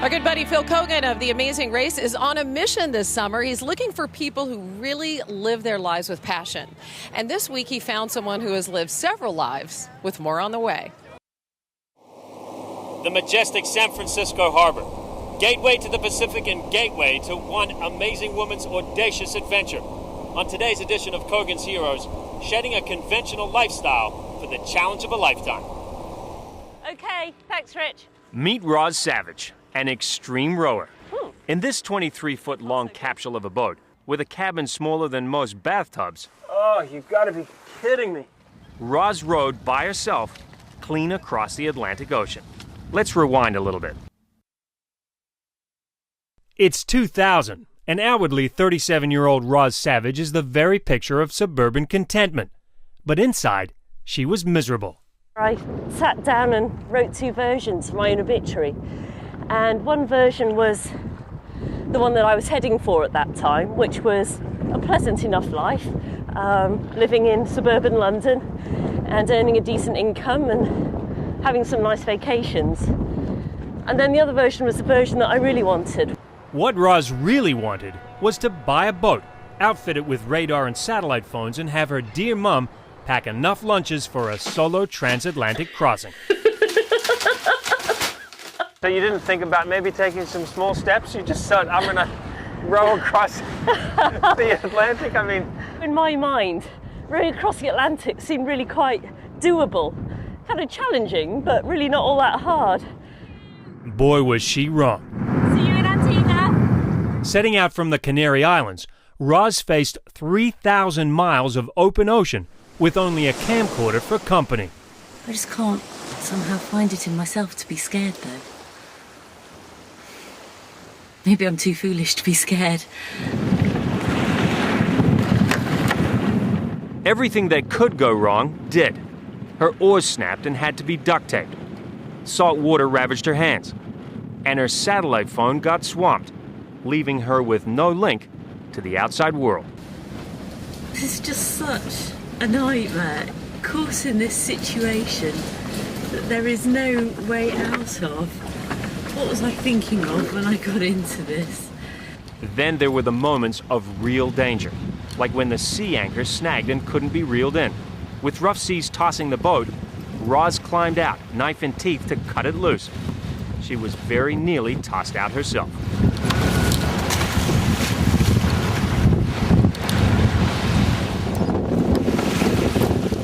Our good buddy Phil Keoghan of The Amazing Race is on a mission this summer. He's looking for people who really live their lives with passion. And this week he found someone who has lived several lives, with more on the way. The majestic San Francisco Harbor, gateway to the Pacific and gateway to one amazing woman's audacious adventure. On today's edition of Keoghan's Heroes, shedding a conventional lifestyle for the challenge of a lifetime. Okay, thanks, Rich. Meet Roz Savage, an extreme rower. In this 23-foot long capsule of a boat, with a cabin smaller than most bathtubs. Oh, you've got to be kidding me. Roz rowed by herself clean across the Atlantic Ocean. Let's rewind a little bit. It's 2000, and outwardly 37-year-old Roz Savage is the very picture of suburban contentment. But inside, she was miserable. I sat down and wrote 2 versions of my own obituary. And one version was the one that I was heading for at that time, which was a pleasant enough life, living in suburban London and earning a decent income and having some nice vacations. And then the other version was the version that I really wanted. What Roz really wanted was to buy a boat, outfit it with radar and satellite phones, and have her dear mum pack enough lunches for a solo transatlantic crossing. So you didn't think about maybe taking some small steps? You just thought, I'm going to row across the Atlantic? I mean... In my mind, rowing across the Atlantic seemed really quite doable. Kind of challenging, but really not all that hard. Boy, was she wrong. See you in Antigua. Setting out from the Canary Islands, Roz faced 3,000 miles of open ocean with only a camcorder for company. I just can't somehow find it in myself to be scared, though. Maybe I'm too foolish to be scared. Everything that could go wrong did. Her oars snapped and had to be duct taped. Salt water ravaged her hands. And her satellite phone got swamped, leaving her with no link to the outside world. This is just such a nightmare. Caught in this situation that there is no way out of. What was I thinking of when I got into this? Then there were the moments of real danger, like when the sea anchor snagged and couldn't be reeled in. With rough seas tossing the boat, Roz climbed out, knife in teeth, to cut it loose. She was very nearly tossed out herself.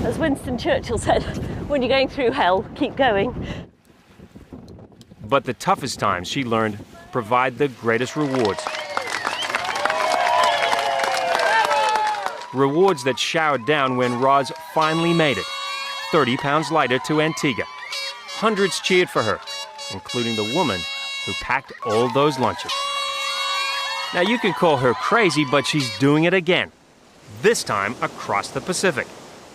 As Winston Churchill said, when you're going through hell, keep going. But the toughest times, she learned, provide the greatest rewards. Rewards that showered down when Roz finally made it, 30 pounds lighter, to Antigua. Hundreds cheered for her, including the woman who packed all those lunches. Now you can call her crazy, but she's doing it again. This time across the Pacific.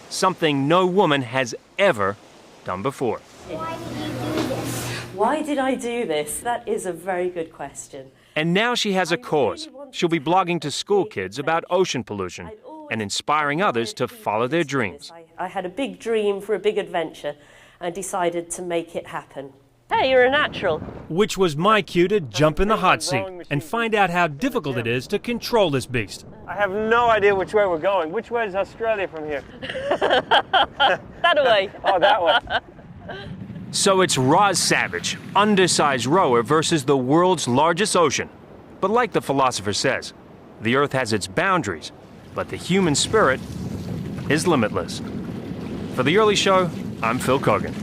Something no woman has ever done before. Why did you do this? Why did I do this? That is a very good question. And now she has a cause. She'll be blogging to school kids about ocean pollution and inspiring others to follow their dreams. I had a big dream for a big adventure and decided to make it happen. Hey, you're a natural. Which was my cue to jump in the hot seat and find out how difficult it is to control this beast. I have no idea which way we're going. Which way is Australia from here? That way. Oh, that way. So it's Roz Savage, undersized rower, versus the world's largest ocean. But like the philosopher says, the earth has its boundaries, but the human spirit is limitless. For The Early Show, I'm Phil Keoghan.